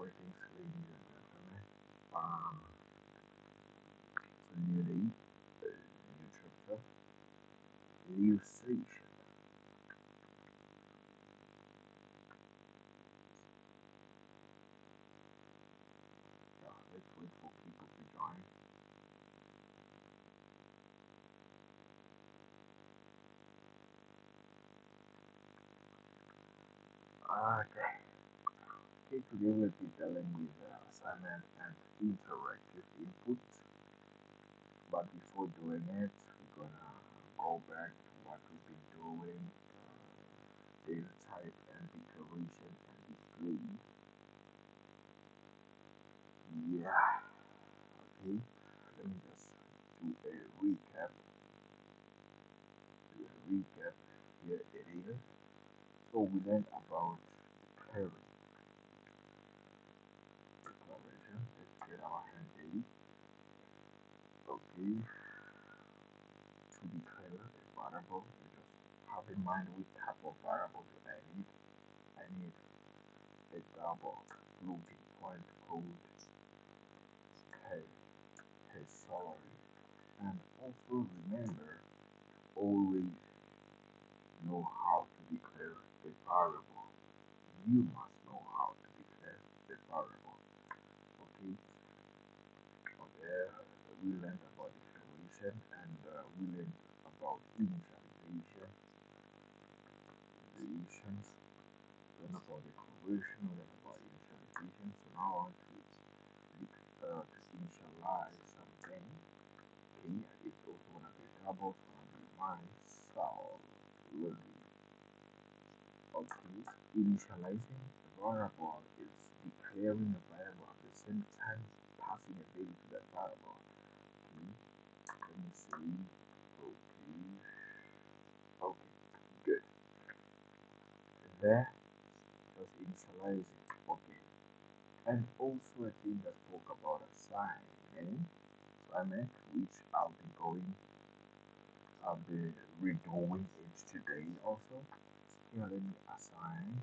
Greetings, ladies and gentlemen. It's a new day, new chapter, new station. Yeah, let's wait for people to join. Okay. Okay, today we'll be dealing with assignment and interactive input. But before doing it, we're gonna go back to what we've been doing. Data type and declaration and display. Yeah. Okay. Let me just do a recap. Here it is. So we learned about declaring declaration. Let's get our hand ready. Okay, to declare a variable, you just have in mind which type of variable I need. I need a double floating point code pay, pay salary. And also remember, always know how to declare a variable. You must know how to declare a variable. Okay, okay. We learned about declaration and we learned about initialization, variations, learn about declaration, learn about initialization. So now I want to initialize something. Okay, it's also gonna be double, it's gonna be my salary. Okay, initializing a variable is declaring a variable at the same time passing a value to that variable. Okay, let me see. Okay, okay, good. There, just initializing. Okay, and also a thing that spoke about assignment, which I'll be redoing it today also. Here, let me assign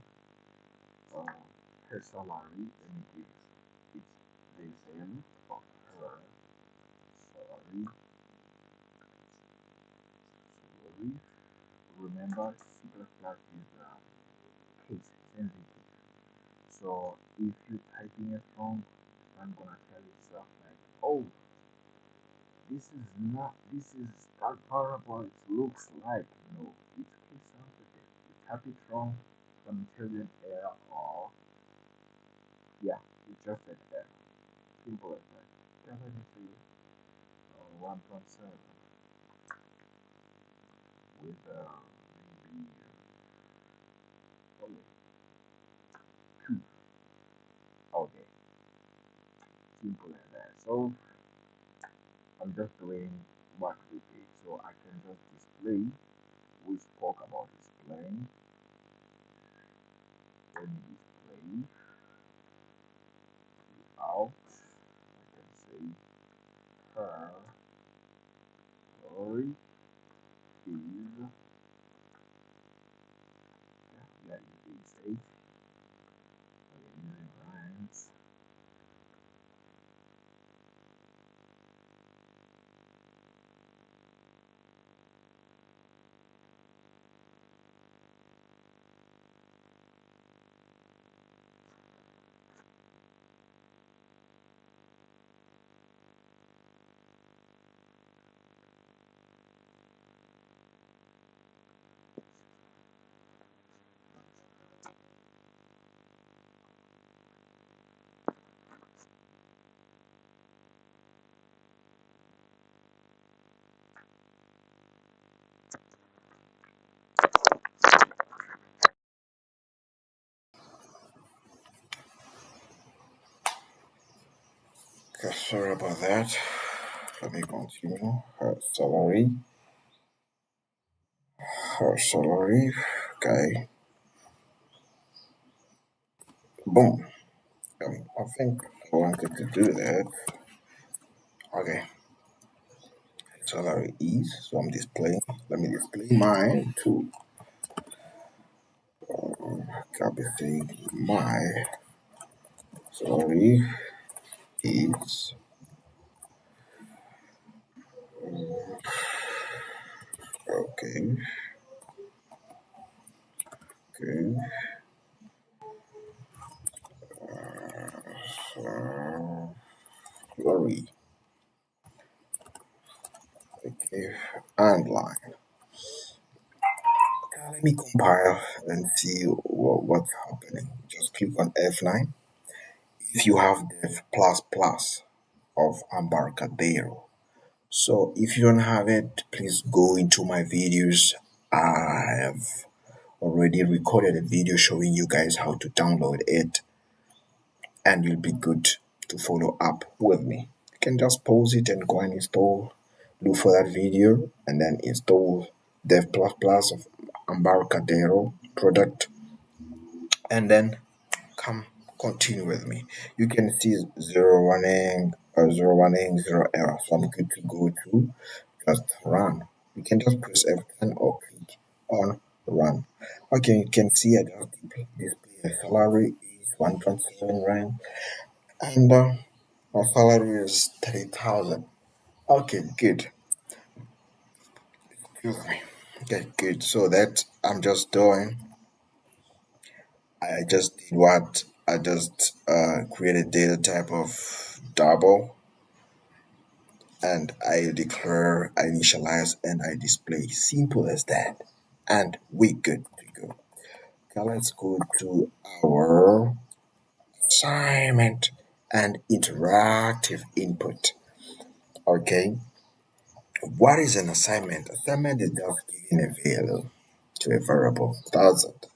her salary. Let me give it the value of her salary. Salary. Remember, C++ is case sensitive. So if you're typing it wrong, I'm gonna tell yourself like, oh, this is that variable it looks like. No, it's case sensitive. You type it wrong, it's gonna tell you an error or yeah, it's just an error. Simple as that. Definitely 1.7 with maybe only 2. Okay, simple as that. So I'm just doing what we did. So I can just display. We spoke about displaying. Let me display out. I can say her story is yeah, we are using stage. We are using lines. Okay, sorry about that. Let me continue. Her salary. Okay. Boom. I think I wanted to do that. Okay. Salary is. So I'm displaying. Let me display mine to copy my Sorry, is okay. Okay. So, sorry. Okay. And line. Let me compile and see what's happening. Just click on F9. If you have dev plus plus of Embarcadero. So if you don't have it, please go into my videos. I have already recorded a video showing you guys how to download it, and you'll be good to follow up with me. You can just pause it and go and install, look for that video, and then install dev plus plus of Embarcadero product, and then come continue with me. You can see zero error. So I'm good to go to just run. You can just press F10 or click on run. Okay, you can see I just display a salary is 1.7 rand, and my salary is 3,000. Okay, good. Excuse me. Okay, good. So that I'm just doing. I just did what I just created data type of double, and I declare, I initialize, and I display. Simple as that. And we good to go. Now let's go to our assignment and interactive input. Okay. What is an assignment? Assignment is just giving a value to a variable. That's it.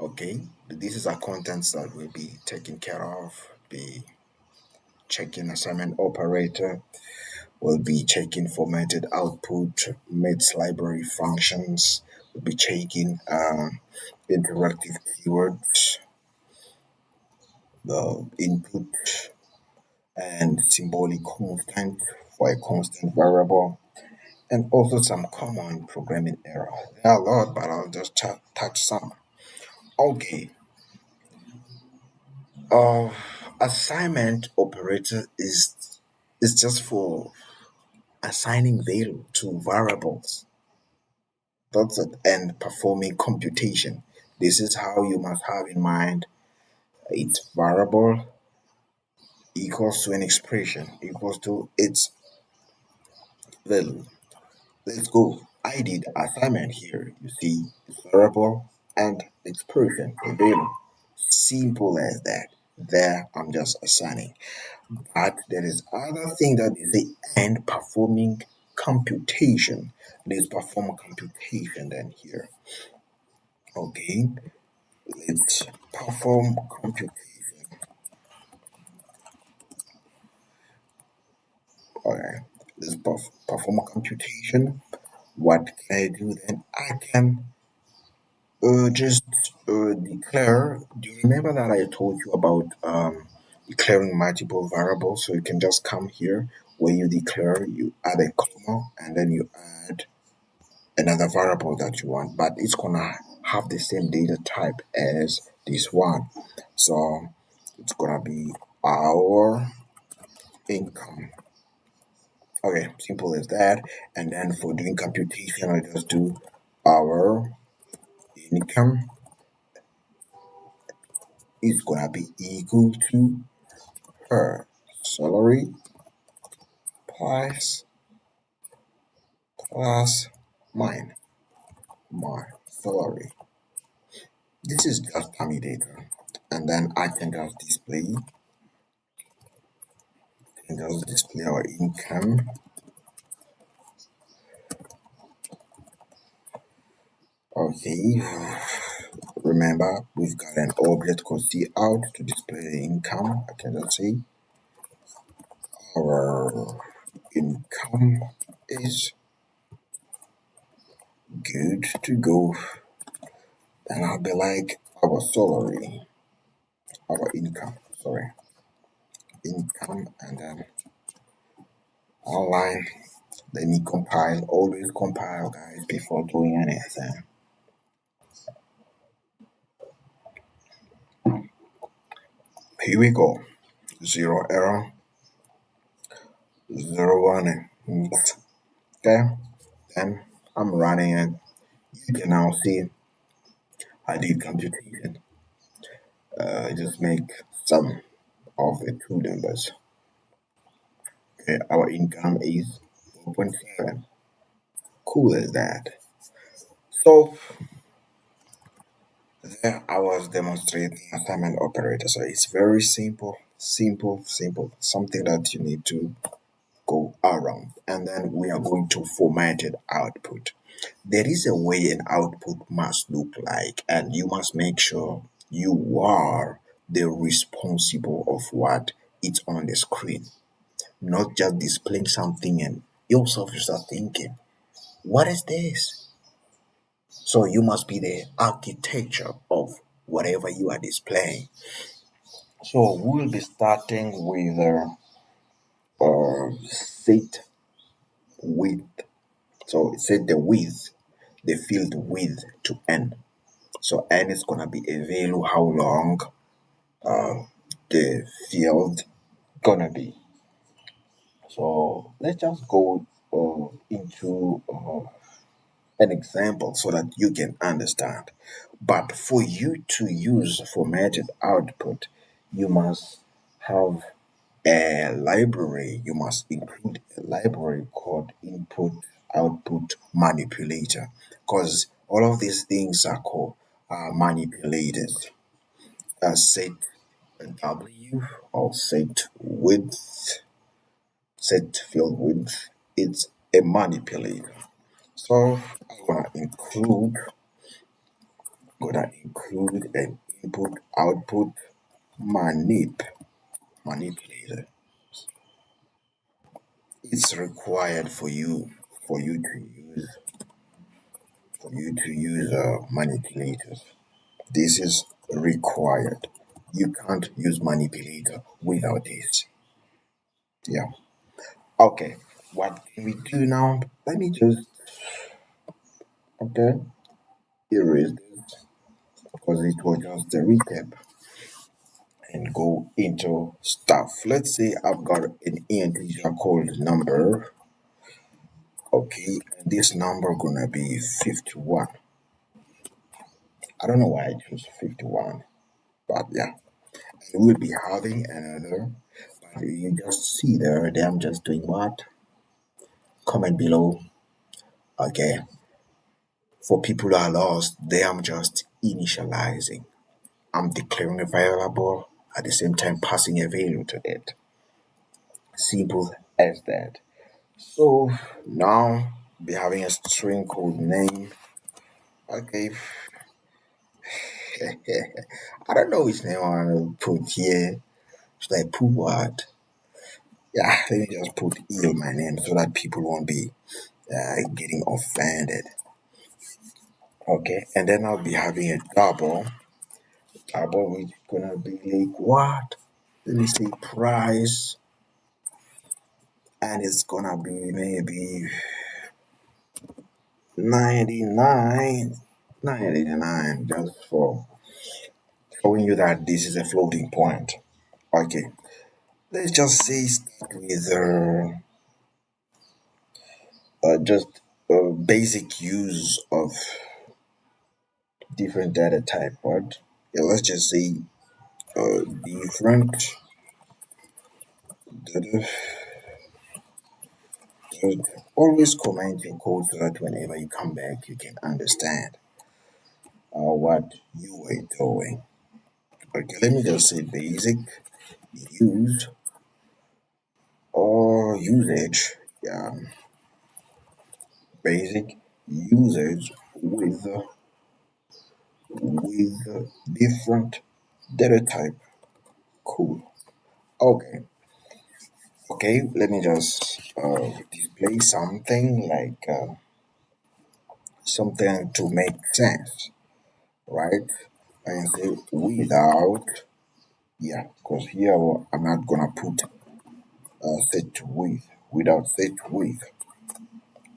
Okay. This is a contents that will be taken care of. Be checking assignment operator, will be checking formatted output, mates library functions, will be checking interactive keywords, the input and symbolic constant for a constant variable, and also some common programming errors. There are a lot, but I'll just touch some. Okay, uh, assignment operator is just for assigning value to variables. That's it, and performing computation. This is how you must have in mind. Its variable equals to an expression equals to its value. Let's go. I did assignment here. You see, variable and expression, a value. Simple as that. There, I'm just assigning. But there is other thing that is the and performing computation. Let's perform computation then here. Okay, let's perform computation. Okay, let's perform computation. What can I do then? I can just declare. Do you remember that I told you about declaring multiple variables? So you can just come here where you declare, you add a comma, and then you add another variable that you want, but it's gonna have the same data type as this one. So it's gonna be our income. Okay, simple as that. And then for doing computation, I just do our income is gonna be equal to her salary plus plus mine, my salary. This is just dummy data. And then I can just display our income. Okay, remember we've got an object called out to display the income. I can just say our income is good to go. And I'll be like our salary, our income, sorry, income, and then online. Let me compile, always compile, guys, before doing anything. Here we go. Zero error, zero warning. Okay, then I'm running it. You can now see I did computation. Just make some of the two numbers. Okay, our income is 4.7. Cool as that. So there I was demonstrating assignment operator. So it's very simple, simple, simple. Something that you need to go around. And then we are going to formatted output. There is a way an output must look like, and you must make sure you are the responsible of what it's on the screen, not just displaying something and yourself you start thinking, what is this? So you must be the architecture of whatever you are displaying. So we'll be starting with set width. So set the width, the field width to n. So n is gonna be a value how long the field gonna be. So let's just go into an example so that you can understand. But for you to use formatted output, you must have a library. You must include a library called input output manipulator, because all of these things are called manipulators. Set W or set width, set field width. It's a manipulator. So I'm gonna include an input output manipulator. It's required for you to use manipulators. This is required. You can't use manipulator without this. Yeah. Okay. What can we do now? Let me just okay erase this because it was just a recap and go into stuff. Let's say I've got an integer called number. Okay, and this number gonna be 51. I don't know why I chose 51, but yeah, we'll be having another. But you just see there, I'm just doing what? Comment below. Okay, for people who are lost, I'm just initializing. I'm declaring a variable at the same time passing a value to it. Simple as that. So now be having a string called name. Okay, I don't know which name I want to put here. Should I put what? Yeah, let me just put E on my name so that people won't be getting offended. Okay, and then I'll be having a double which gonna be like what? Let me say price, and it's gonna be maybe 99, 99 just for showing you that this is a floating point. Okay, let's just say start with just basic use of different data type, but yeah, let's just say different data. Always comment your code so that whenever you come back, you can understand what you were doing. Okay, let me just say basic use or usage. Yeah, basic usage with different data type. Cool. Okay. Okay, let me just display something like something to make sense, right? And say without, yeah, because here I'm not gonna put set without set with.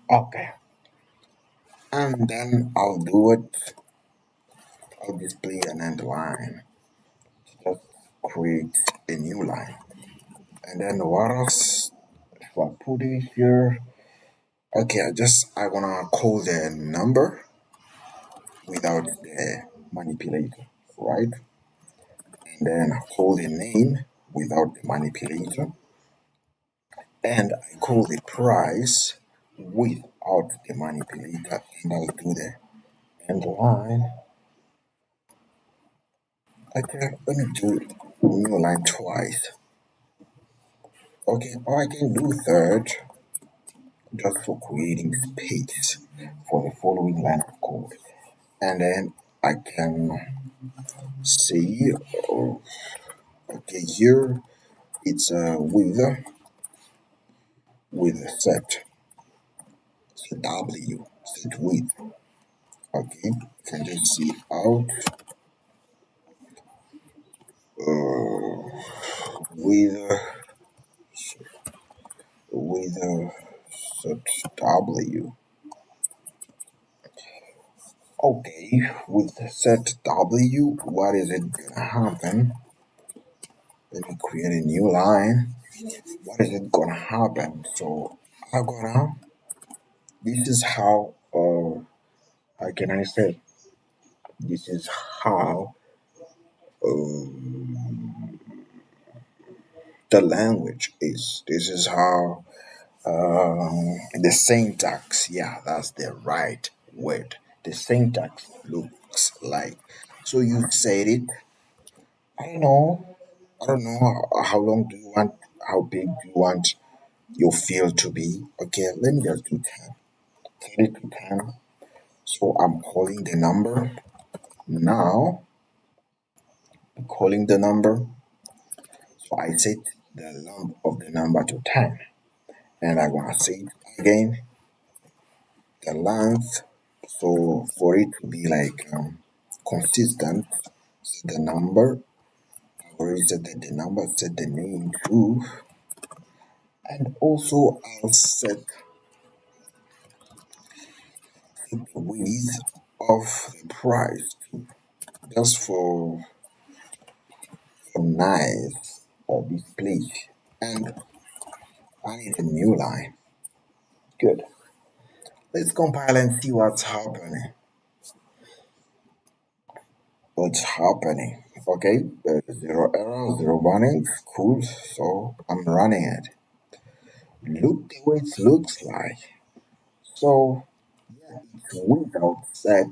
Okay, and then I'll do it. I'll display an underline. create a new line. And then what else? If I put it here, okay, I wanna call the number without the manipulator, right? And then call the name without the manipulator, and I call the price without the manipulator, and I'll do the end line. Okay, let me do new line twice. Okay, or I can do third just for creating space for the following line of code. And then I can see, oh, okay, here it's with a set, so W, set width. Okay, you can just see out with a set W. Okay, with set W, what is it gonna happen? Let me create a new line. What is it gonna happen? So I'm gonna. This is how can I say? This is how the language is. This is how the syntax. Yeah, that's the right word. The syntax looks like. So you said it. I know. I don't know how long do you want. How big do you want your field to be? Okay, let me just do 10. 30 to 10. So I'm calling the number. Now, calling the number. So I set the lump of the number to 10. And I'm going to say it again, the length. So for it to be like consistent, set the number. Or is it the number, set the name too. And also I'll set the width of the price just for nice display. And I need a new line. Good. Let's compile and see what's happening. What's happening? Okay, zero error, zero warnings. Cool. So I'm running it. Look the way it looks like. So it's without set,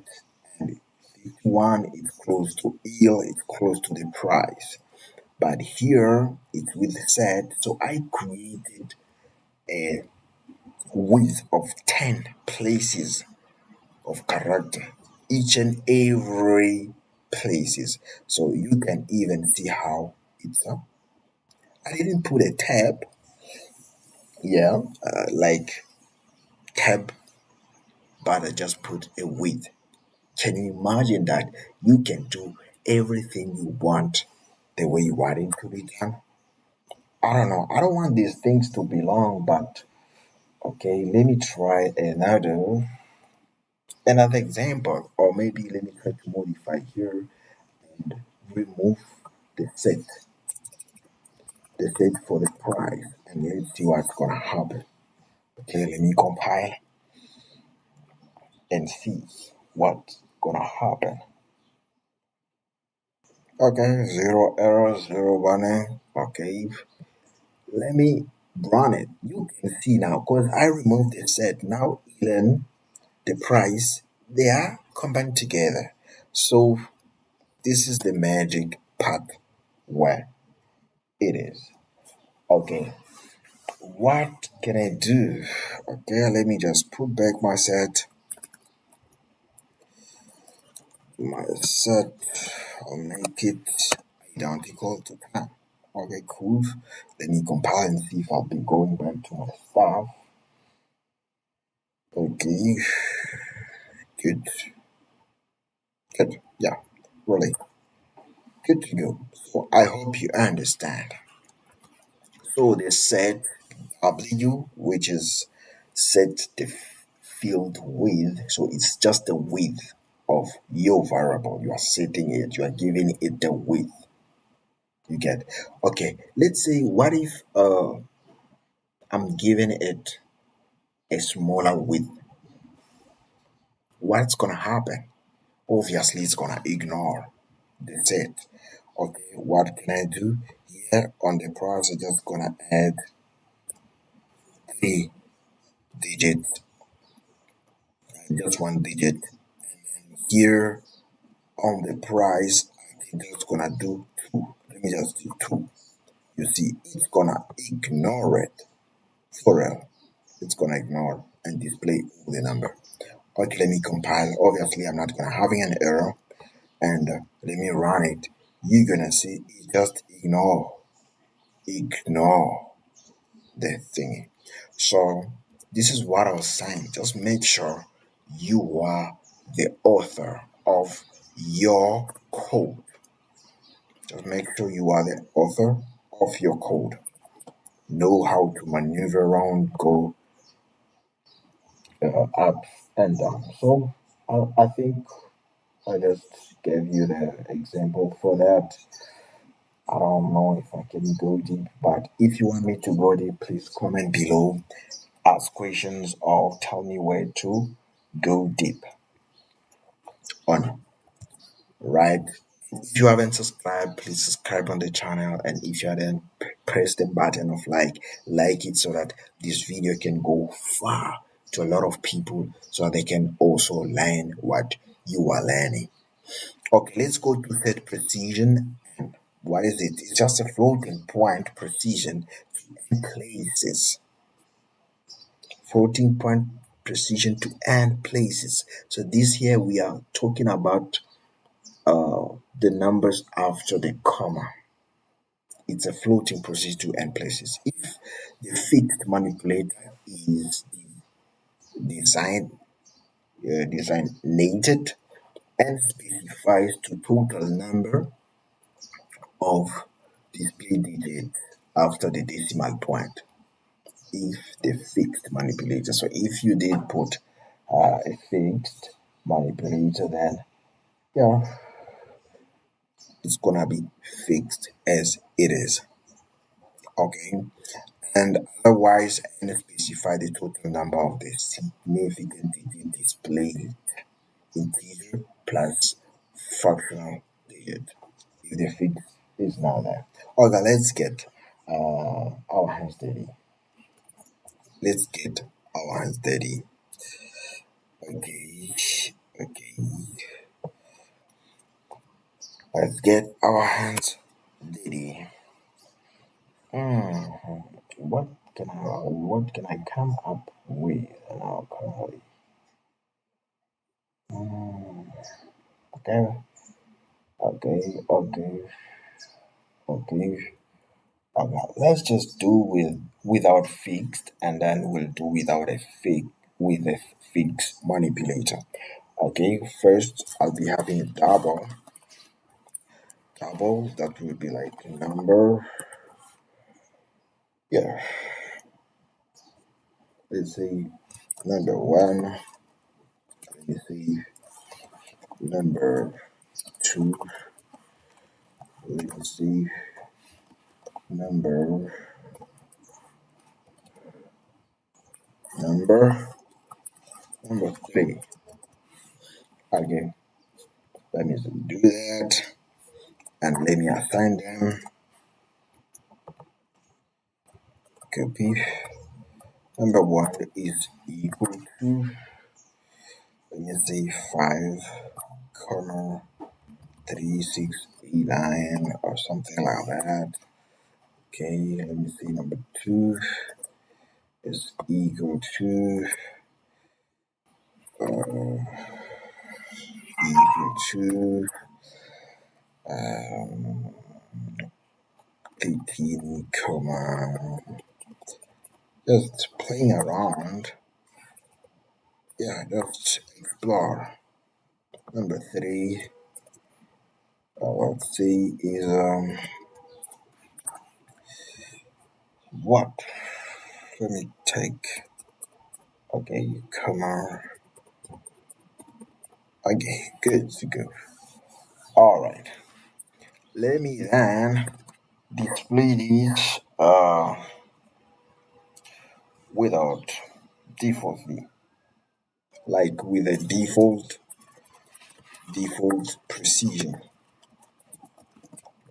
and this one is close to yield, it's close to the price. But here it's with set, so I created a width of 10 places of character, each and every places. So you can even see how it's I didn't put a tab, yeah, like tab, but I just put a width. Can you imagine that you can do everything you want the way you want it to be done? I don't know. I don't want these things to be long, but okay, let me try another example, or maybe let me try to modify here and remove the set, the set for the price, and let's see what's gonna happen. Okay, let me compile and see what's gonna happen. Okay, zero error, zero warning. Okay, let me run it. You can see now, because I removed the set. Now, even the price, they are combined together. So, this is the magic part where it is. Okay, what can I do? Okay, let me just put back my set, I'll make it identical to 10. Okay, cool. Let me compile and see if I'll be going back to my stuff. Okay, good, good. Yeah, really good to go. So I hope you understand. So they set W, which is set the field width. So it's just the width of your variable. You are setting it. You are giving it the width. You get. Okay, let's say what if I'm giving it a smaller width? What's gonna happen? Obviously, it's gonna ignore the set. Okay, what can I do? Here on the price, I'm just gonna add 3 digits, just 1 digit. Here on the price, I'm just gonna do two. Let me just do two. You see, it's gonna ignore it for real. It's gonna ignore and display the number. Okay, let me compile. Obviously, I'm not gonna having an error, and let me run it. You're gonna see it just ignore the thingy. So this is what I was saying. Just make sure you are the author of your code. Just make sure you are the author of your code. Know how to maneuver around, go up and down. So I think I just gave you the example for that. I don't know if I can go deep, but if you want me to go deep, please comment below, ask questions, or tell me where to go deep on. Right? If you haven't subscribed, please subscribe on the channel, and if you haven't, press the button of like it so that this video can go far to a lot of people so they can also learn what you are learning. Okay, let's go to set precision. What is it? It's just a floating point precision in places. Floating point precision to end places. So this here we are talking about the numbers after the comma. It's a floating precision to end places. If the fixed manipulator is designed designated and specifies to total number of display digits after the decimal point. If the fixed manipulator, so if you did put a fixed manipulator, then yeah, it's gonna be fixed as it is. Okay, and otherwise, and specify the total number of the significant digit displayed, integer plus fractional digit. If the fix is not there. Okay, let's get our hands dirty. Let's get our hands dirty. Okay, okay. Let's get our hands dirty. Hmm. What can I come up with now currently? Hmm. Okay, okay, okay, okay. Okay. Let's just do without fixed, and then we'll do without a fake with a fixed manipulator. Okay. First, I'll be having a double that will be like number. Yeah. Let's say number one. Let me see number two. Let me see number number number three. Okay. Let me do that and let me assign them. Copy. Number one is equal to, let me say, 5, comma 3689 or something like that. Okay, let me see. Number two is equal to equal to um, 18, comma, just playing around. Yeah, just explore. Number three, let's see, is what? Let me take. Okay, comma. Okay, good to go. All right. Let me then. display this without defaultly, like with a default precision,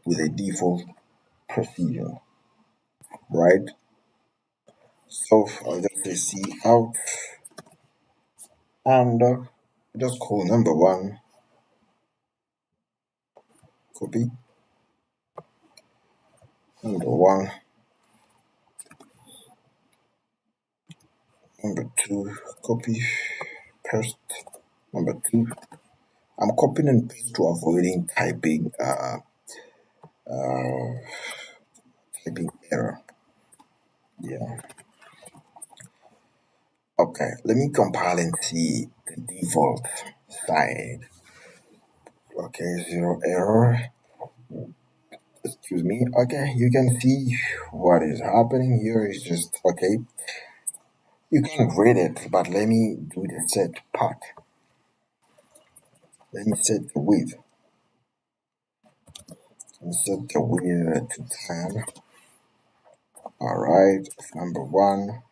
with a default precision, right? So I'll just say C out and just call number one, copy, number one, number two, copy, paste, number two. I'm copying and paste to avoiding typing error. Yeah. Okay, let me compile and see the default side. Okay, zero error. Excuse me. Okay, you can see what is happening here is just okay. You can read it, but let me do the set part. Let me set the width. And set the width to 10. Alright, number one.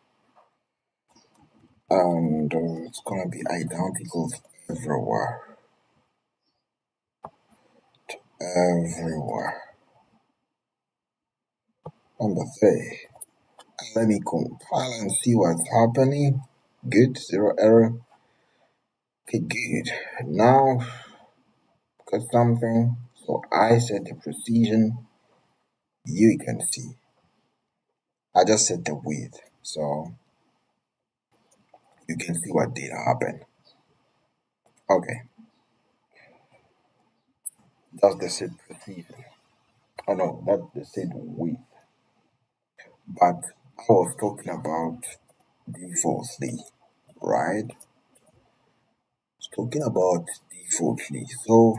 And it's gonna be identical everywhere. Everywhere. Number three. Let me compile and see what's happening. Good, zero error. Okay, good. Now, got something. So I set the precision. You can see. I just set the width. So you can see what did happen. Okay, that's the set precision. Oh no, that's the set width. But I was talking about defaultly, right? I was talking about defaultly. So,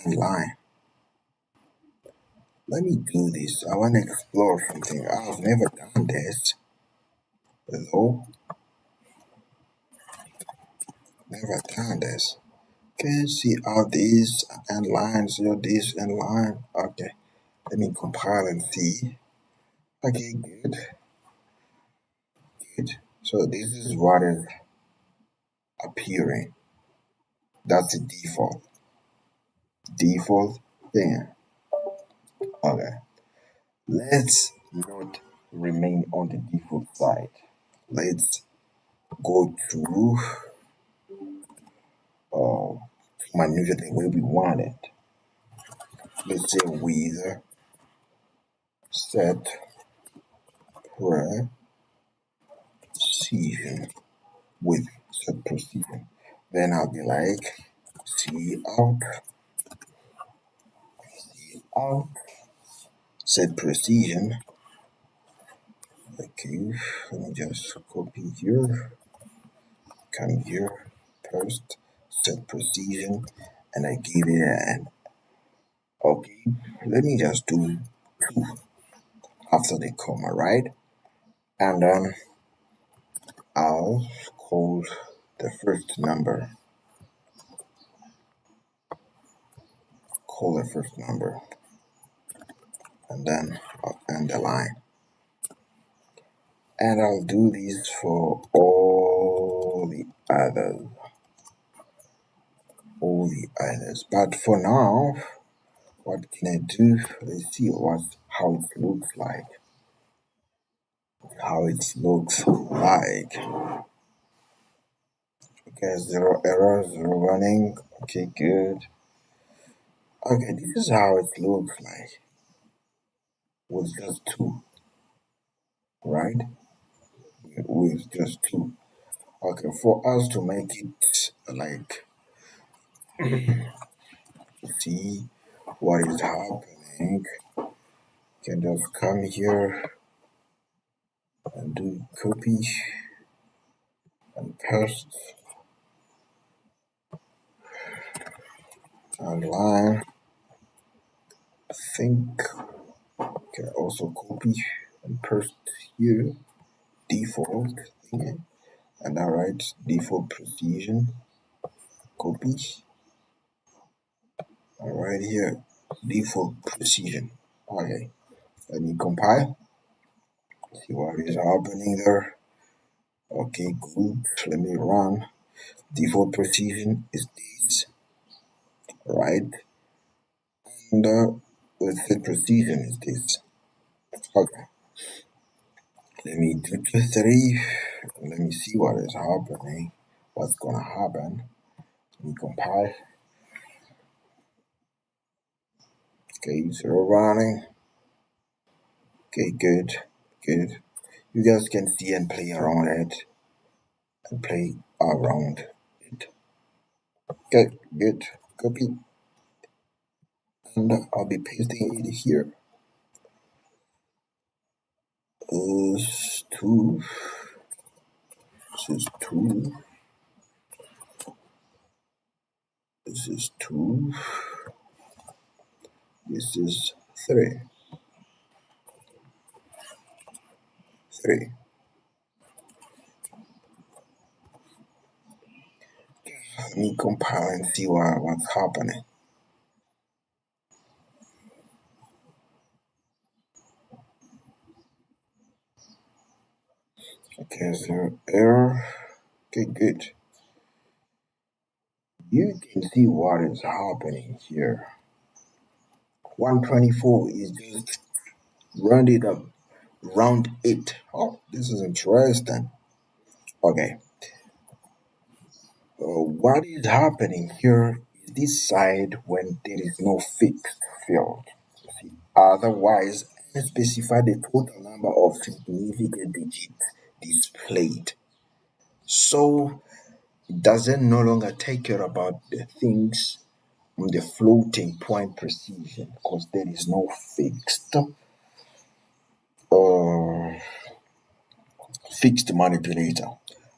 line. Let me do this. I want to explore something. I've never done this. Hello? Never done this. Can see all these and lines, this and line. Okay, let me compile and see. Okay, good, good. So this is what is appearing. That's the default thing. Okay, let's not remain on the default side. Let's go to maneuver the way we want it. Let's say with set precision with set precision. Then I'll be like C out set precision. Okay, let me just copy here, come here, post set precision, and I give it an okay. Let me just do two after the comma, right? And then I'll call the first number, call the first number, and then I'll end the line. And I'll do this for all the others. But for now, what can I do? Let's see how it looks like. How it looks like. Okay, zero error, zero running. Okay, good. Okay, this is how it looks like with just two, right? With just two. Okay, for us to make it like see what is happening, can just come here and do copy and paste and line. I think can also copy and paste here default thing, and I write default precision, copy Right here, default precision. Okay, let me compile, see what is happening there. Okay, good. Let me run. Default precision is this, right? And with the precision is this. Okay, let me do the three. Let me see what is happening. What's gonna happen? Let me compile. Okay, zero running. Okay, good, good. You guys can see and play around it and play around it. Okay, good. Copy, and I'll be pasting it here. Two. This is two. This is two. This is three. Three. Let me compile and see what's happening. Okay, zero error. Okay, good. You can see what is happening here. 124 is just rounded up, round it. Oh, this is interesting. Okay, what is happening here is this side when there is no fixed field. Otherwise, specify the total number of significant digits displayed. So it doesn't no longer take care about the things on the floating point precision because there is no uh, fixed manipulator.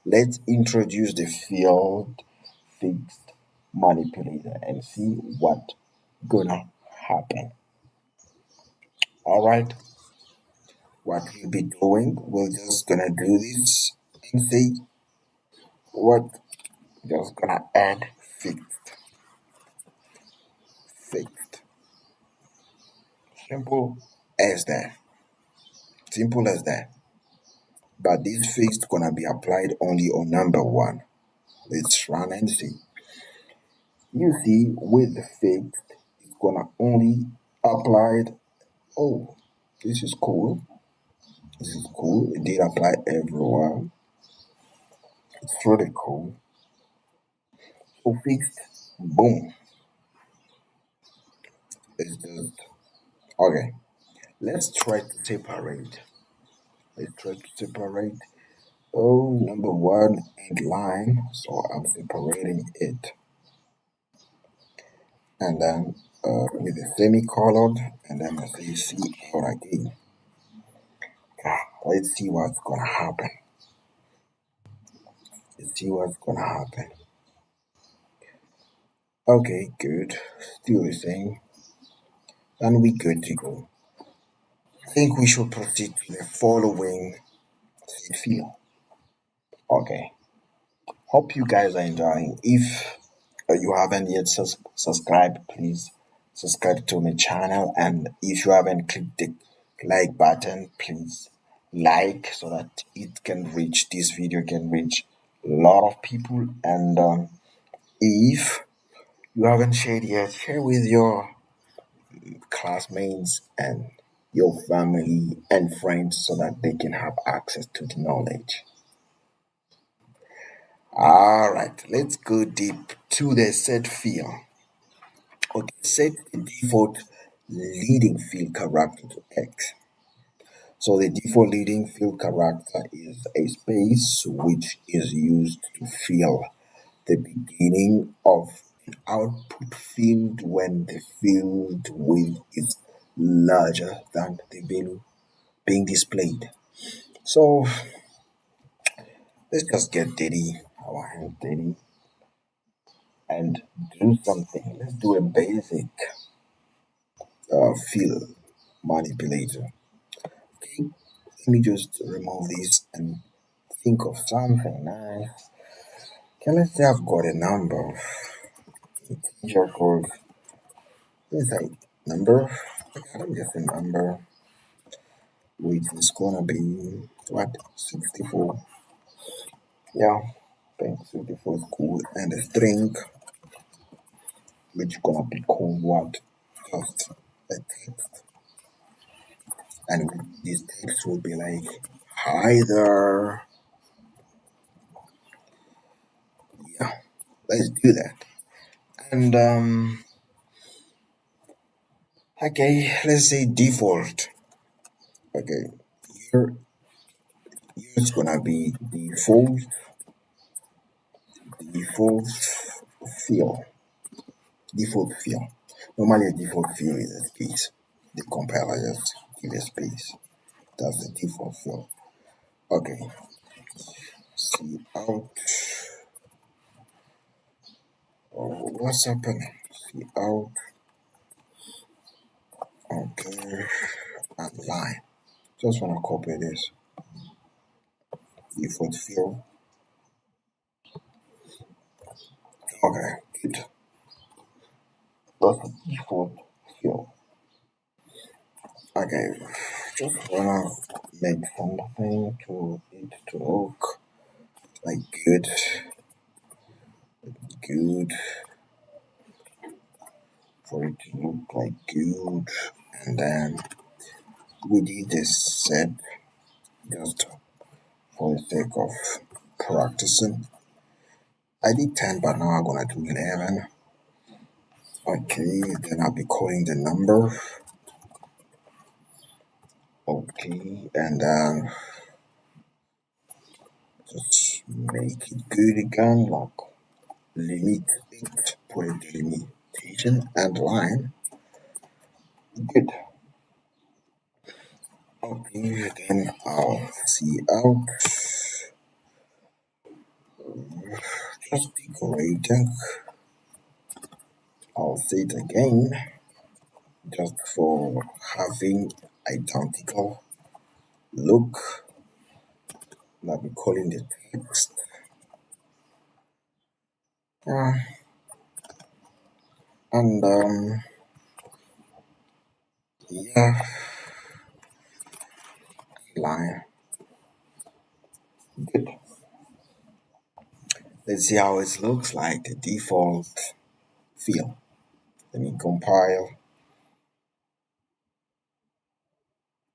Let's introduce the field fixed manipulator and see what gonna happen. All right, what we'll be doing, we're just gonna do this and see what. Just gonna add fixed. Simple as that. Simple as that. But this fixed gonna be applied only on number one. Let's run and see. You see, with the fixed, it's gonna only applied. Oh, this is cool. This is cool. It did apply everywhere. It's really cool. So fixed, boom. It's just okay. Let's try to separate. Let's try to separate. Oh, number one and line. So I'm separating it, and then with a semicolon, and then I say C out again. Let's see what's gonna happen. Let's see what's gonna happen. Okay, good. Still the same. And we good to go. I think we should proceed to the following seed field. Okay. Hope you guys are enjoying. If you haven't yet subscribed, please subscribe to my channel. And if you haven't clicked the like button, please like so that it can reach this video can reach a lot of people. And if you haven't shared yet, share with your classmates and your family and friends so that they can have access to the knowledge. All right, let's go deep to the set field. Okay, set the default leading field character to X. So the default leading field character is a space which is used to fill the beginning of an output field when the field width is larger than the value being displayed. So let's just get dirty, our hands dirty, and do something. Let's do a basic field manipulator. Okay, let me just remove this and think of something nice. Okay, let's say I've got a number of integer called Let's say number. Let me just say number, which is gonna be what 64. Yeah, I think 64 is cool. And the string, which gonna be called what? Just a text. And this text will be like, hi there. Yeah, let's do that. And okay, let's say default. Okay, here here's gonna be default field. Default field. Normally a default field is a space. The compiler just give a space. That's the default field. Okay, see out. Oh, what's happening? See out. Okay, and line. Just wanna copy this default field. Okay, good. That's the default field. Okay, just wanna make something to it to look like good, for it to look like good, and then we did this set just for the sake of practicing. I did 10, but now I'm gonna do 11. Okay, then I'll be calling the number. Okay, and then just make it good again, like limit it, put a delimitation and line. Good. Okay, then I'll see out, just decorating. I'll say it again, just for having identical look. And I'll be calling the text. Uh, and yeah, line. Good. Let's see how it looks like the default field. Let me compile.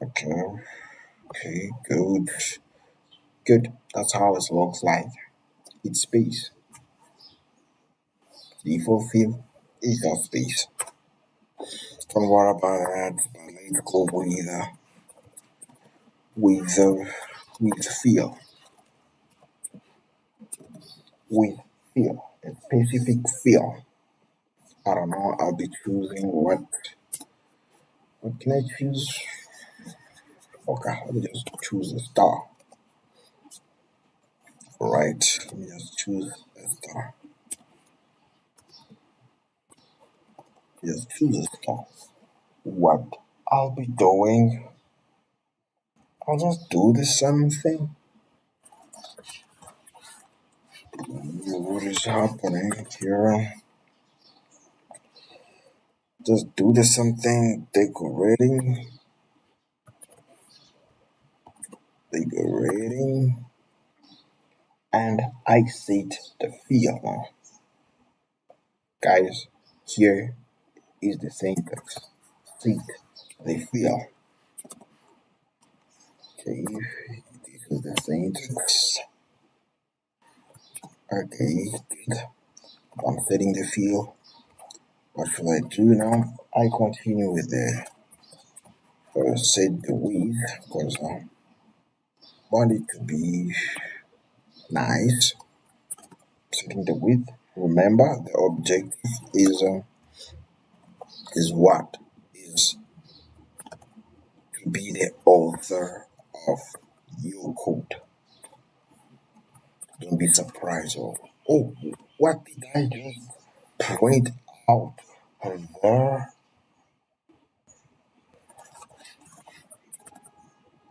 Okay, okay, good, good. That's how it looks like. It's space. Default field is just space. Don't worry about that. But let's go with uh, with field. With field. A specific field. I don't know. I'll be choosing what can I choose? Okay, let me just choose a star. Alright, let me just choose a star. Just choose a star. What I'll be doing, I'll just do the same thing. What is happening here? Just do the same thing, decorating, and I set the field now. Guys, here is the syntax. Set the field. Okay, this is the syntax. Okay, good. I'm setting the field. What should I do now? I continue with the set the width because I want it to be nice. Setting the width. Remember, the objective is what is to be the author of your code. Don't be surprised. Oh, what did I just point out there?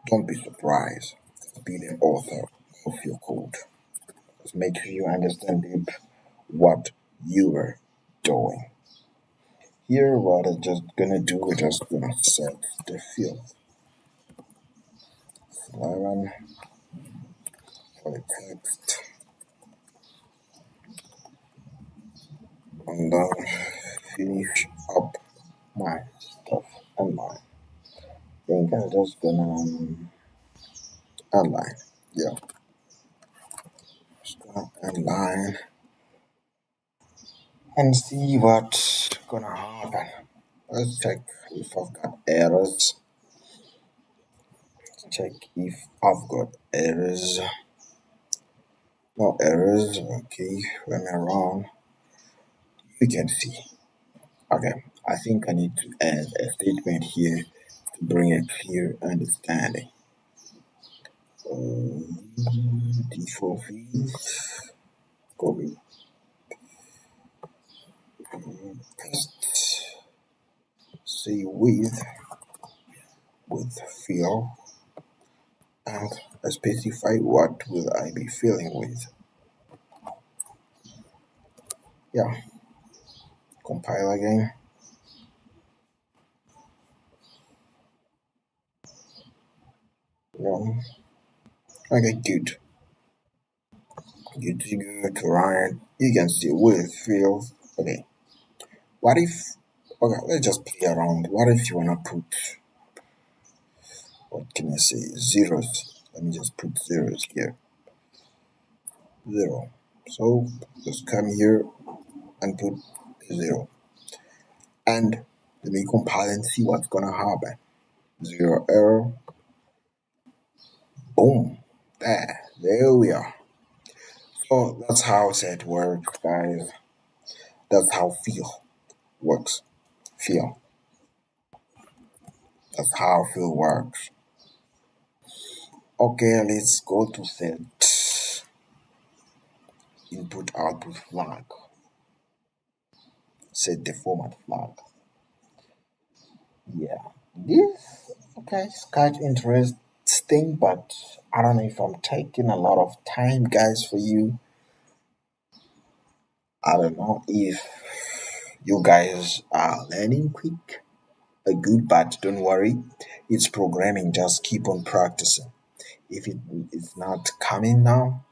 Don't be surprised. Be the author of your code. Just make sure you understand deep what you are doing. here, what I'm just gonna do, we're just gonna set the field 11 for the text, and then finish up my stuff and my think I'm just gonna align. Yeah, just gonna align and see what's gonna happen. Let's check if I've got errors. Check if I've got errors. No errors. Okay, when I'm wrong, we can see. Okay, I think I need to add a statement here to bring a clear understanding. Default fields. Copy. Paste. Say with fill and specify what will I be filling with. Yeah, compile again. Yeah, okay, good. Good to go to run. You can see with fill. Okay, what if? Okay, let's just play around. What if you wanna put, what can I say, zeros? Let me just put zeros here. Zero. So just come here and put zero. And let me compile and see what's gonna happen. Zero error. Boom. There we are. So that's how set works, guys. That's how feel works. Feel. That's how feel works. Okay, let's go to set input output flag. Set the format flag. Yeah. This okay, it's quite interesting, but I don't know if I'm taking a lot of time, guys, for you. I don't know if you guys are learning quick. A good, but don't worry. It's programming. Just keep on practicing. If it is not coming now,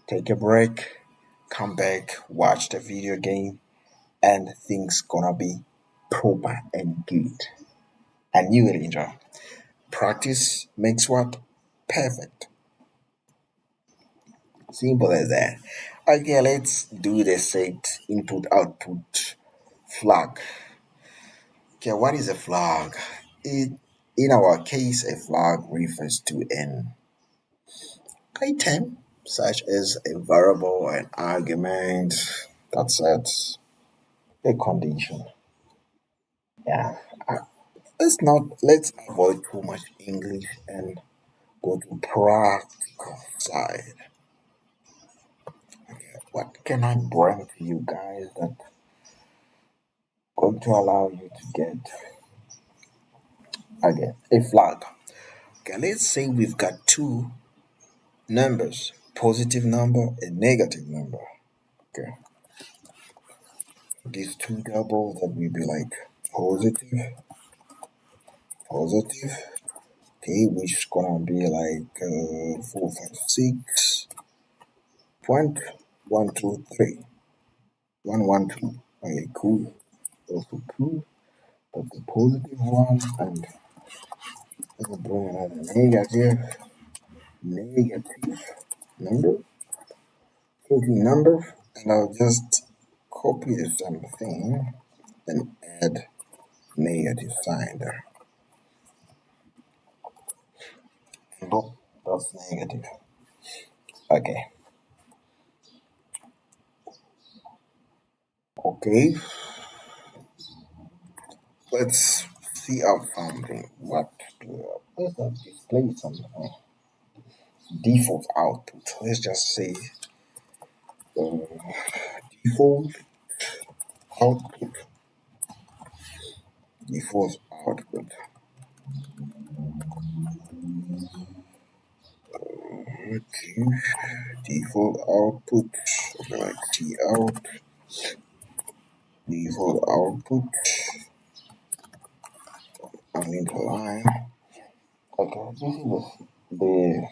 take a break, come back, watch the video game, and things gonna be proper and good. And you will enjoy. Practice makes what? Perfect. Simple as that. Okay, let's do the set input output flag. Okay, what is a flag? It, in our case, a flag refers to an item such as a variable, an argument, that's it, a condition. Yeah. Let's avoid too much English and go to practical side. What can I bring to you guys that going to allow you to get again a flag? Okay, let's say we've got two numbers, positive number and negative number. Okay, these two doubles that will be like positive, positive. Okay, which is gonna be like 456.123. 112. Okay, cool. Also cool. That's a positive one, and let's bring another negative number, floating number, and I'll just copy the same thing and add negative sign there. Nope, that's negative. Okay. Okay. Let's see out something. Let's display something. Default output. Let's just say uh, default output. Default output. Okay. Default output. Something like T out. default output only the line. Okay, this is the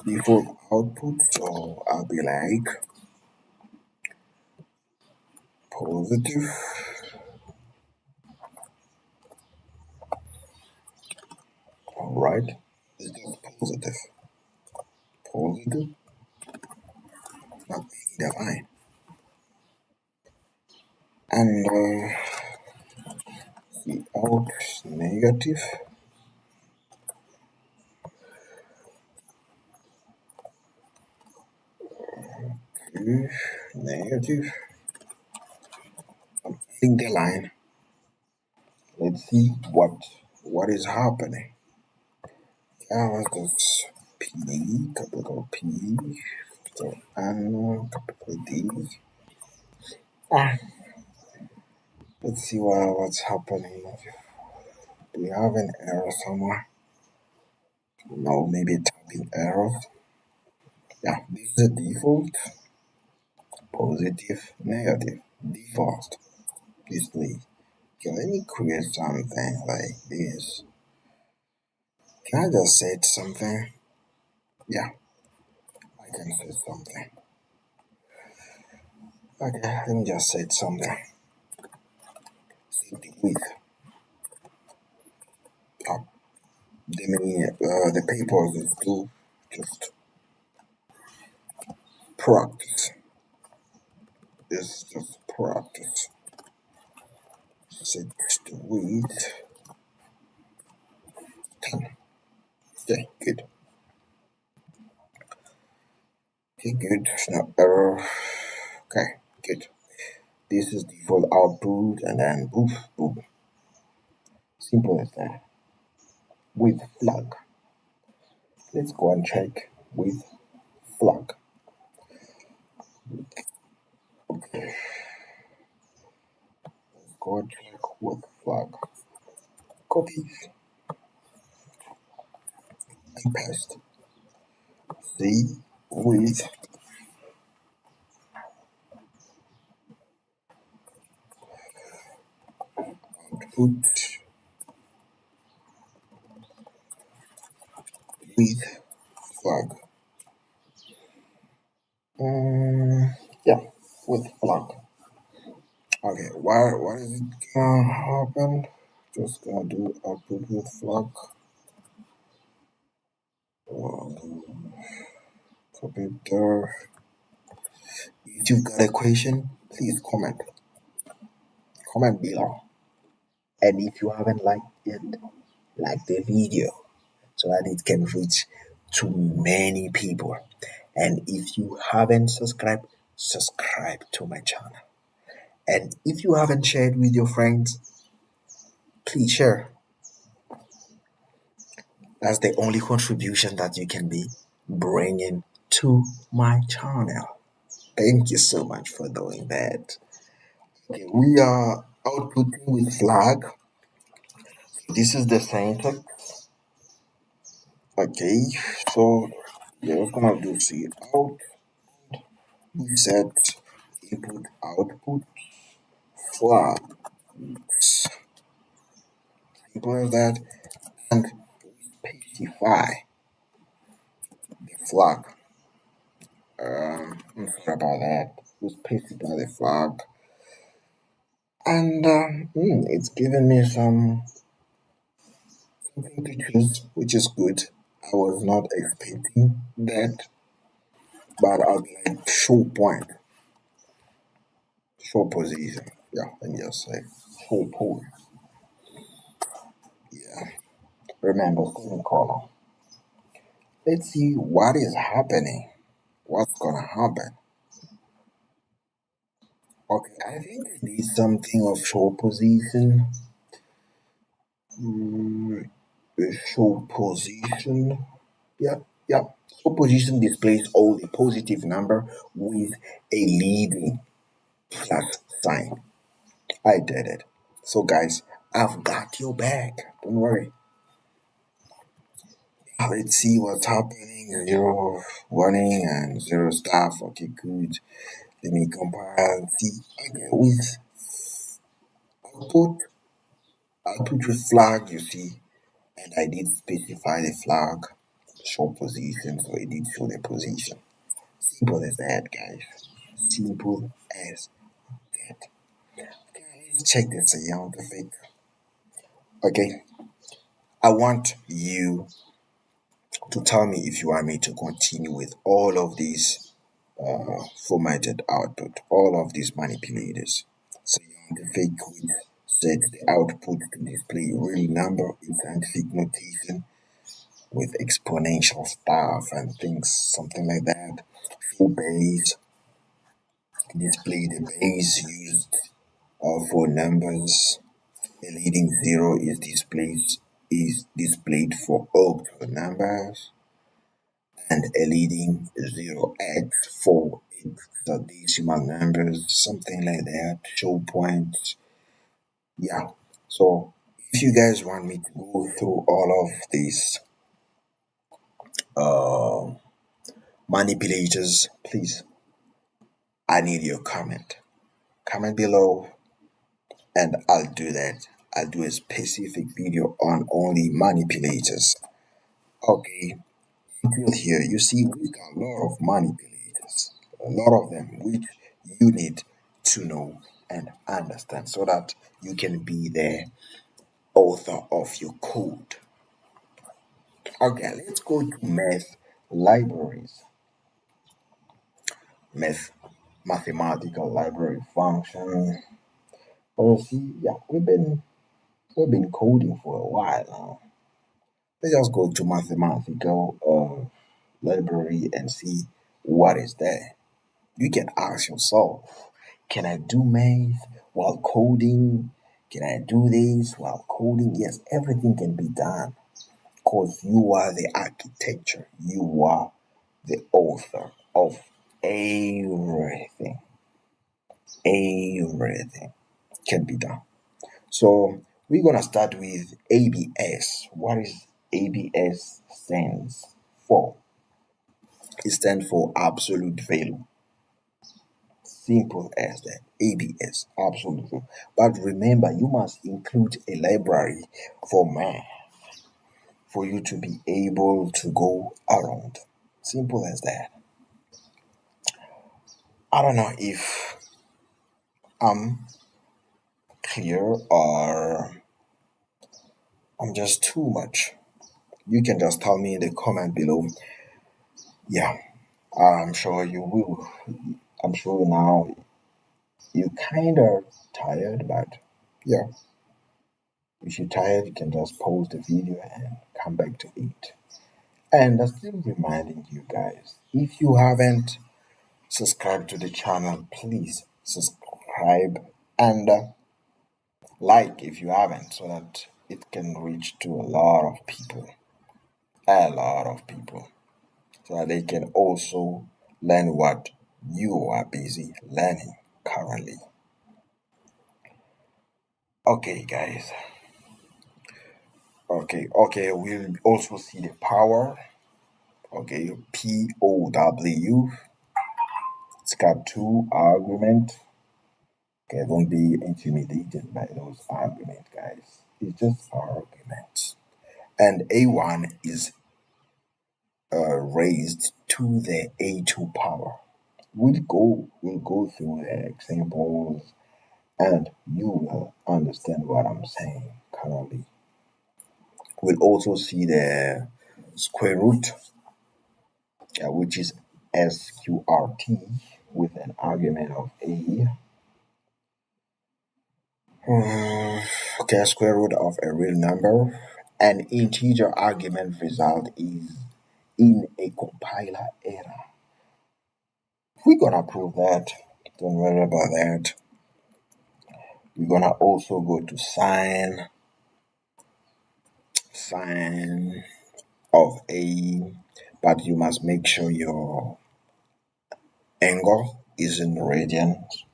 default output, so I'll be like positive. Alright, it's just positive, not the line. And the out negative, uh, negative, in the line. Let's see what is happening. Let's P, capital P, so N, capital D. Ah, let's see what's happening. Do we have an error somewhere? No, maybe a typing error. Yeah, this is the default, positive, negative, default display. Okay, let me create something like this. Can I just set something? Yeah, I can set something. Okay, let me just set something. Set the width. The papers is to just practice. This is just practice. Set the width 10. Okay, good. Okay, good. No error. Okay, good. This is default output, and then boof, boom. Simple as that. With flag. Let's go and check with flag. Go and check with flag. Copy and paste. See with output with flag. Yeah, with flag. Okay, what is it gonna happen? Just gonna do output with flag. Copy there. If you've got a question, please comment below. And if you haven't liked it, like the video so that it can reach to many people. And if you haven't subscribed, subscribe to my channel. And if you haven't shared with your friends, please share. That's the only contribution that you can be bringing to my channel. Thank you so much for doing that. Okay, we are outputting with flag. This is the syntax. Okay, so we're gonna do see out. We set input output flag. Simple as that. And specify the flag. I'm sorry about that. We specify the flag. And it's giving me something to choose, which is good. I was not expecting that, but I'll be like show point, show position. Yeah, let me just say show point. Yeah, remember semicolon. Let's see what is happening. What's gonna happen? Okay, I think I need something of show position. Mm, show position. Yeah, yeah. So position displays all the positive number with a leading plus sign. I did it. So guys, I've got your back. Don't worry. Let's see what's happening. Zero warning and zero staff. Okay, good. Let me compile and see. Okay, with Output, output with flag, you see, and I did specify the flag, show position, so it did show the position. Simple as that, guys. Simple as that. Let's check this scientific. Okay, I want you to tell me if you want me to continue with all of these formatted output, all of these manipulators. Scientific which set the output to display real number in scientific notation with exponential stuff and things, something like that. Full base, display the base used for numbers. A leading zero is displayed for octal numbers, and a leading zero x for hexadecimal numbers, something like that. Show points, yeah. So if you guys want me to go through all of these uh, manipulators, please, I need your comment. Comment below, and I'll do that. I'll do a specific video on only manipulators. Okay, until here, you see, we've got a lot of manipulators, a lot of them, which you need to know and understand so that you can be the author of your code. Okay, let's go to math libraries. Math, mathematical library function. Oh, see, yeah, we've been coding for a while now. Let's just go to mathematical library and see what is there. You can ask yourself, can I do math while coding? Can I do this while coding? Yes, everything can be done because you are the architecture. You are the author of everything. Everything can be done. So we're gonna start with ABS. What is ABS stands for? It stands for absolute value. Simple as that. ABS, absolute value. But remember, you must include a library for math for you to be able to go around. Simple as that. I don't know if I'm clear or I'm just too much. You can just tell me in the comment below. Yeah, I'm sure you will. I'm sure now you kind of tired, but yeah, if you're tired, you can just pause the video and come back to it. And I'm still reminding you guys, if you haven't subscribed to the channel, please subscribe and like if you haven't, so that it can reach to a lot of people, so that they can also learn what you are busy learning currently. Okay, guys. Okay, we'll also see the power. Okay, POW. It's got two arguments. Okay, don't be intimidated by those arguments, guys. It's just arguments. And A1 is raised to the A2 power. We'll go through the examples and you will understand what I'm saying currently. We'll also see the square root, which is SQRT with an argument of A. Okay, square root of a real number. An integer argument result is in a compiler error. We're gonna prove that. Don't worry about that. We're gonna also go to sign of A, but you must make sure your angle is in radians.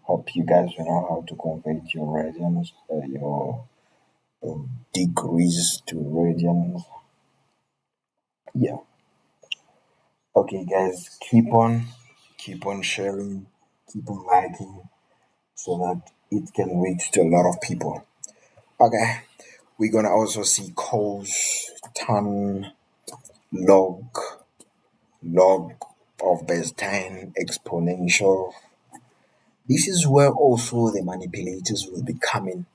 Hope you guys know how to convert your radians, your degrees to radians. Yeah. Okay, guys, keep on sharing, keep on liking, so that it can reach to a lot of people. Okay, we're gonna also see cos, tan, log, log of base 10, exponential. This is where also the manipulators will be coming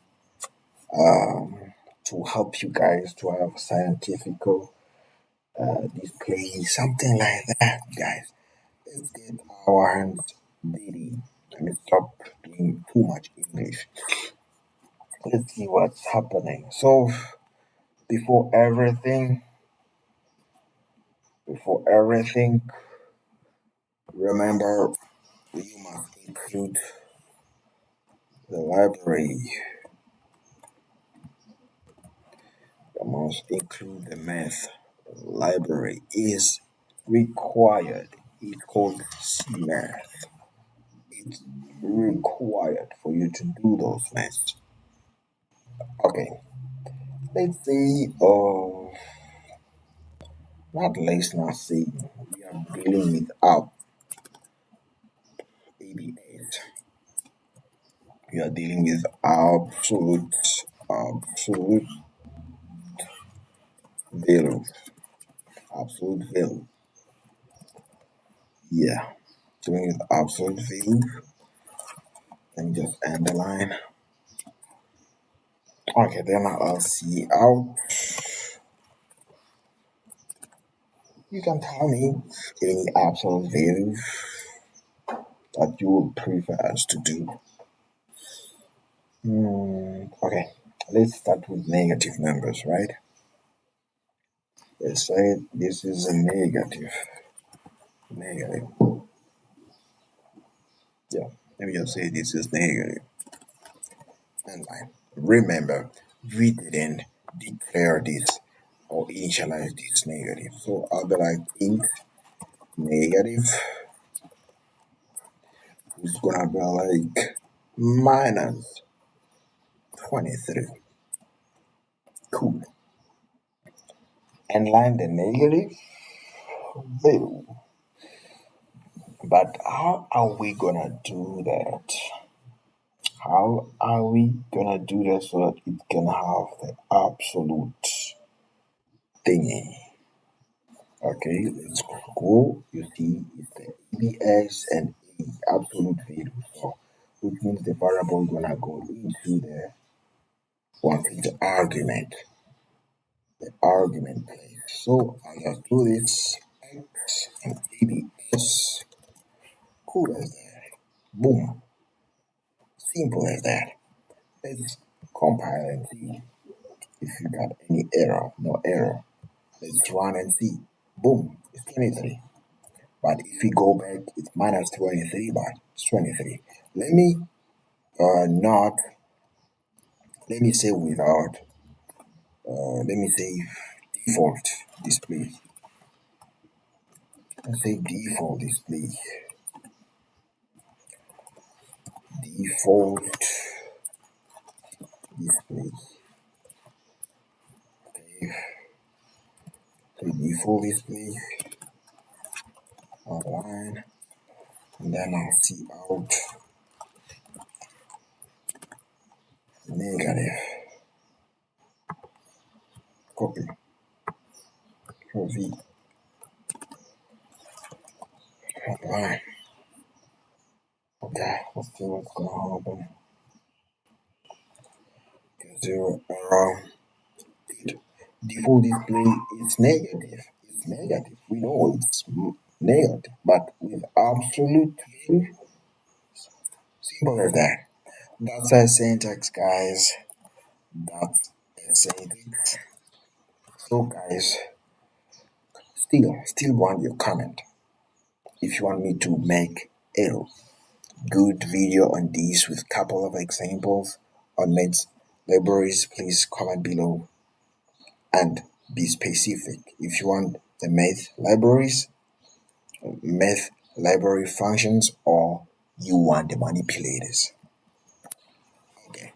to help you guys to have scientific display, something like that, guys. Let's get our hands dirty and stop doing too much English. Let's see what's happening. So, before everything, before everything, remember you must include the library. You must include the math. Library is required. It's called CMath. It's required for you to do those maths. Okay, let's say, not let's not say we are dealing with ABS. We are dealing with absolute value, absolute value. Yeah, dealing with absolute value. Let me just underline. Okay, then I'll see out. You can tell me any absolute value that you would prefer us to do. Okay, let's start with negative numbers, right? Let's say this is a negative. Negative. Yeah, let me just say this is negative. And line. Remember, we didn't declare this or initialize this negative. So I'll be like int negative is gonna be like minus 23. Cool. And line the negative value. But how are we gonna do that? How are we gonna do that so that it can have the absolute thingy? Okay, let's go. You see, it's the EBS and A absolute value. So, which means the variable gonna go into the argument place. So I just do this X and EBS. Cool as that. Boom. Simple as that. Let's compile and see if you got any error. No error. Let's run and see. Boom. It's 23. But if we go back, it's minus 23, but it's 23. Let me not, let me say without, let me say default display. Let's say default display. Default display. Okay. So default display online. And then I'll see out negative. Copy. V. Online. Okay, let's see what's gonna happen. Zero error. Default display is negative. It's negative. We know it's negative, but with absolute value, simple as that. That's a syntax, guys. That's a syntax. So, guys, still want your comment. If you want me to make a good video on this with couple of examples on maths libraries, please comment below and be specific. If you want the math library functions, or you want the manipulators. Okay,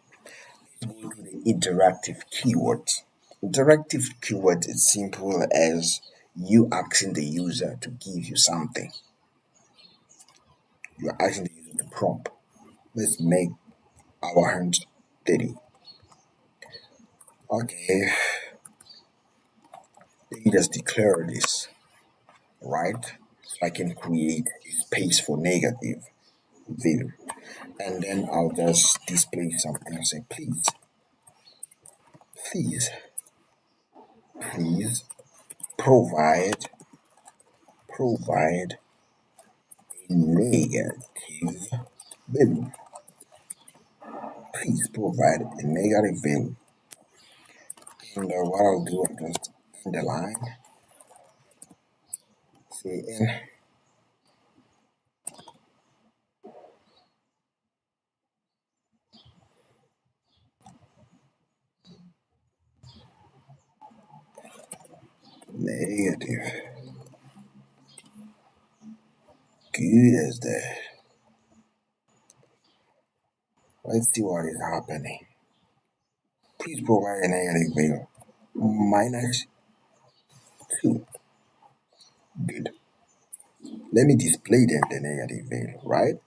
let's go to the interactive keywords. Interactive keywords is simple as you asking the user to give you something. You're asking the user to prompt. Let's make our hands dirty. Okay, let me just declare this, right? So I can create a space for negative value. And then I'll just display something. I'll say, please, please provide, provide a negative value. Please provide a negative value. And what I'll do, I'll just underline, say in negative. Good as that. Let's see what is happening. Please provide a negative value. -2. Good. Let me display the negative value, right?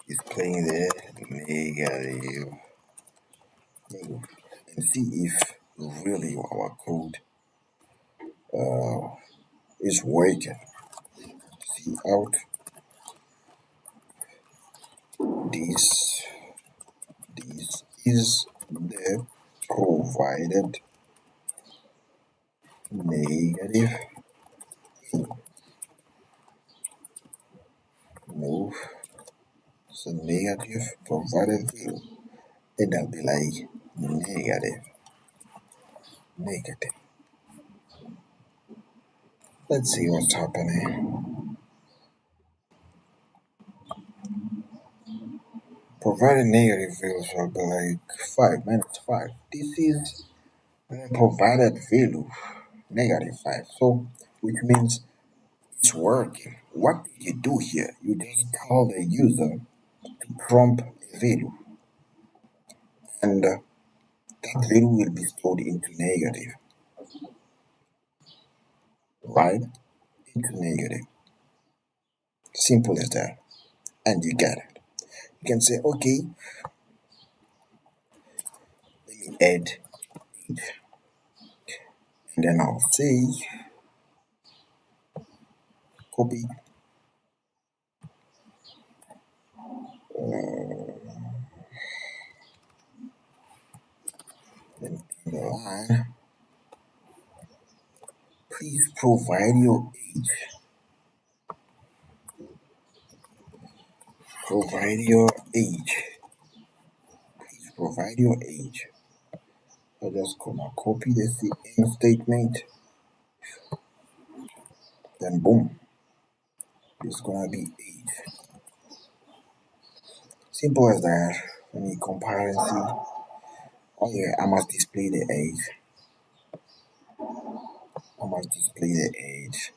Displaying the negative value. And see if really our code is working. See out this this is the provided negative value. No, it's a negative provided value. And I'll be like negative, negative. Let's see what's happening. Provided negative value, so I'll be like 5 minus 5. This is provided value, -5. So, which means it's working. What did you do here? You just tell the user to prompt a value, and that value will be stored into negative, right? Into negative. Simple as that. And you get it. You can say, okay, let me add, and then I'll say, copy, then the line. Please provide your age. Provide your age. Please provide your age. I just gonna copy the end statement, then boom, it's gonna be age. Simple as that. Let me compare and see. Oh yeah, I must display the age. I must display the age.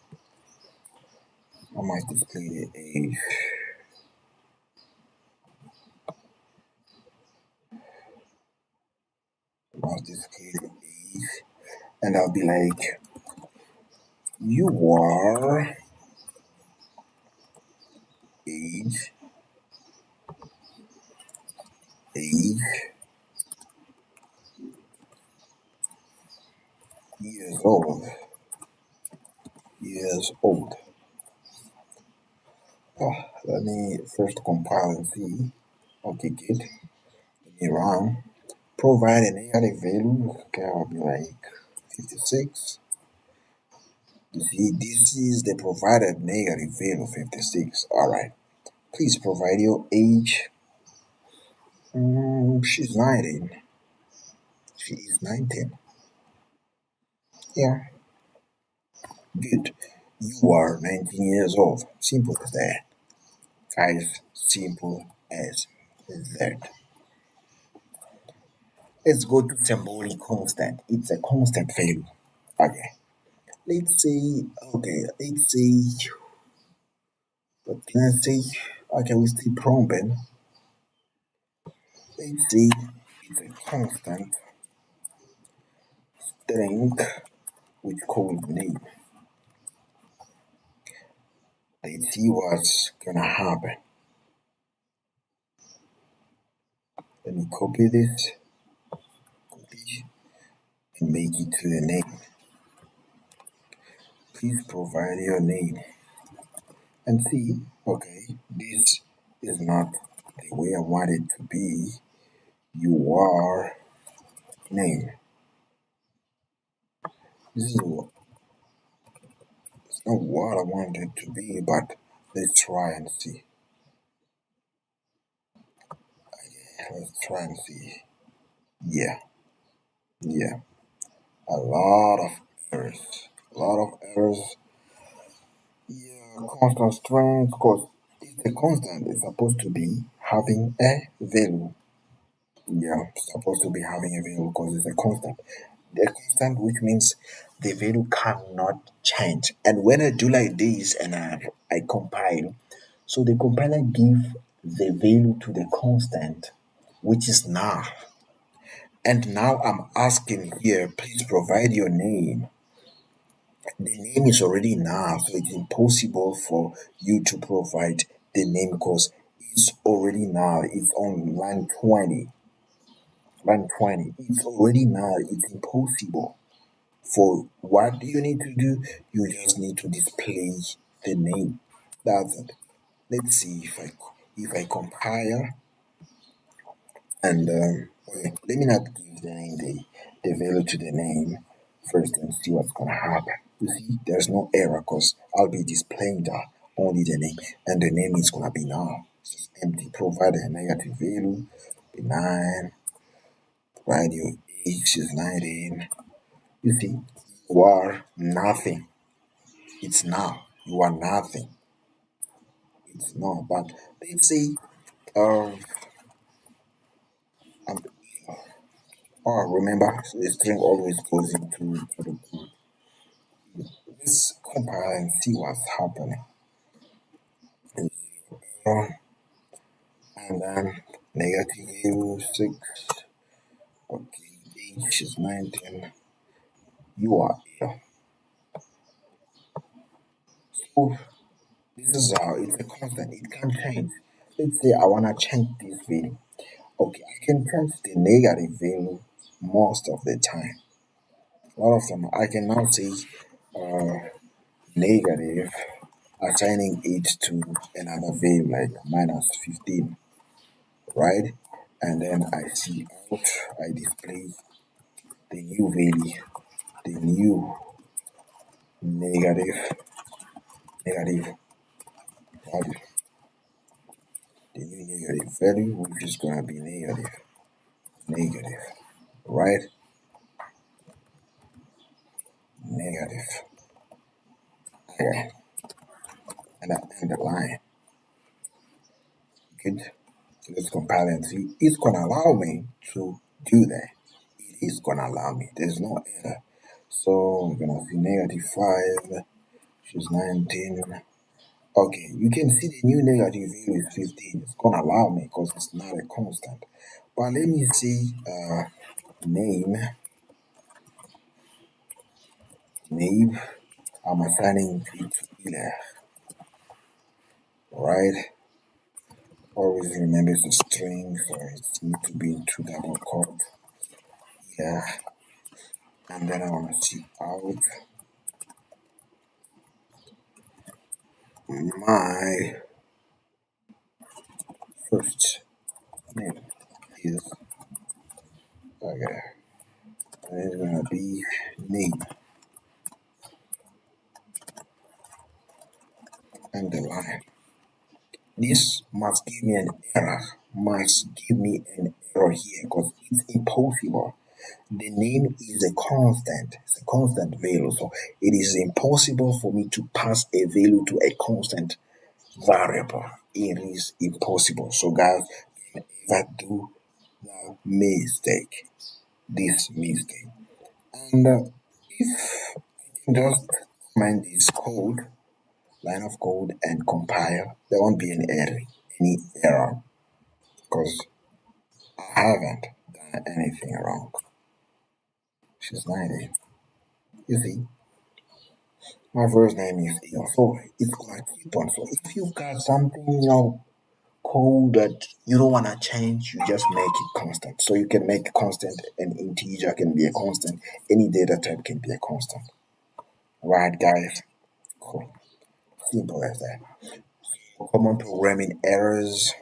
I must display the age. I must display the age. And I'll be like, you are age, age, years old, years old. Oh, let me first compile and see. Okay, good. Let me run. Provide a negative value. Okay, I'll be like 56. You see, this is the provided negative value 56. Alright. Please provide your age. She's 19. She is 19. Yeah, good. You are 19 years old. Simple as that. Guys, simple as that. Let's go to symbolic constant. It's a constant value. Okay. Let's say, okay, let's say, what can I say? Okay, we still prompting. Let's say it's a constant string with code name. Let's see what's gonna happen. Let me copy this, copy, and make it to the name. Please provide your name. And see, okay, this is not the way I want it to be. You are name. This is it's not what I want it to be, but let's try and see. Let's try and see. Yeah, yeah. A lot of errors. A lot of errors. Yeah, constant strings, because it's a constant. It's supposed to be having a value. Yeah, it's supposed to be having a value because it's a constant. The constant, which means the value cannot change. And when I do like this and I compile, so the compiler give the value to the constant, which is now. And now I'm asking here, please provide your name. The name is already now, so it's impossible for you to provide the name because it's already now. It's on line 20. Line 20. It's already now. It's impossible. For what do you need to do? You just need to display the name. That's it. Let's see if I compile and okay, let me not give the name the value to the name first and see what's gonna happen. You see, there's no error because I'll be displaying the only the name and the name is gonna be now. It's just empty. Provide a negative value, be 9, provide your age is 19. You see, you are nothing. It's now. You are nothing. It's not. But let's say um um, oh, remember the string always goes into the let's compile and see what's happening. Um, and then negative value 6. Okay, age is 19. You are here. So this is how it's a constant. It can change. Let's say I wanna change this value. Okay, I can change the negative value most of the time. A lot of them I can now say negative assigning it to another value like minus 15, right? And then I see out, I display the new value, the new negative, negative value, the new negative value, which is gonna be negative, negative, right? Negative. Okay, and I end the line. Good. So let's compile and see. It's gonna allow me to do that. It is gonna allow me. There's no error. So we're gonna see negative 5, which is 19. Okay, you can see the new negative value is 15. It's gonna allow me because it's not a constant. But let me see name, name. I'm assigning it to Hilaire, right? Always remember the string, so it needs to be two double quote. Yeah, and then I wanna see out my first name is okay. And it's gonna be name and the line. This must give me an error. Must give me an error here because it's impossible. The name is a constant. It's a constant value. So it is impossible for me to pass a value to a constant variable. It is impossible. So guys, if I do the mistake, this mistake, and if I can just find this code, line of code and compile, there won't be any error because I haven't done anything wrong. She's 90. You see, my first name is Ian, so it's gonna keep on. So if you've got something, code that you don't want to change, you just make it constant. So you can make constant, an integer can be a constant, any data type can be a constant. Right, guys? Cool. Simple as that. Common programming errors: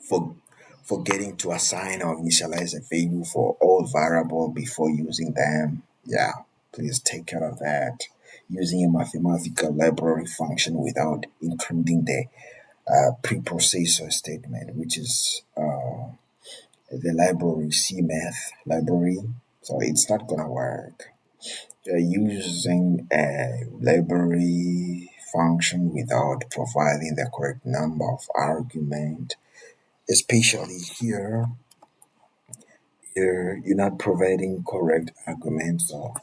for forgetting to assign or initialize a value for all variable before using them. Yeah, please take care of that. Using a mathematical library function without including the preprocessor statement, which is the library CMath library. So it's not gonna work. Using a library function without providing the correct number of argument, especially you're not providing correct arguments. So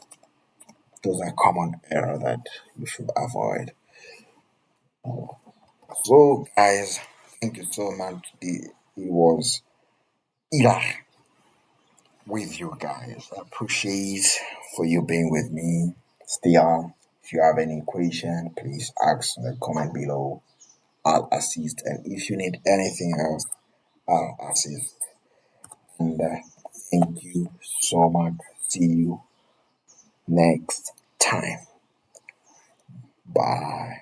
those are common error that you should avoid. So guys, thank you so much. It was Eli with you guys. I appreciate for you being with me. Still, if you have any question, please ask in the comment below. I'll assist, and if you need anything else, I'll assist. And thank you so much. See you next time. Bye.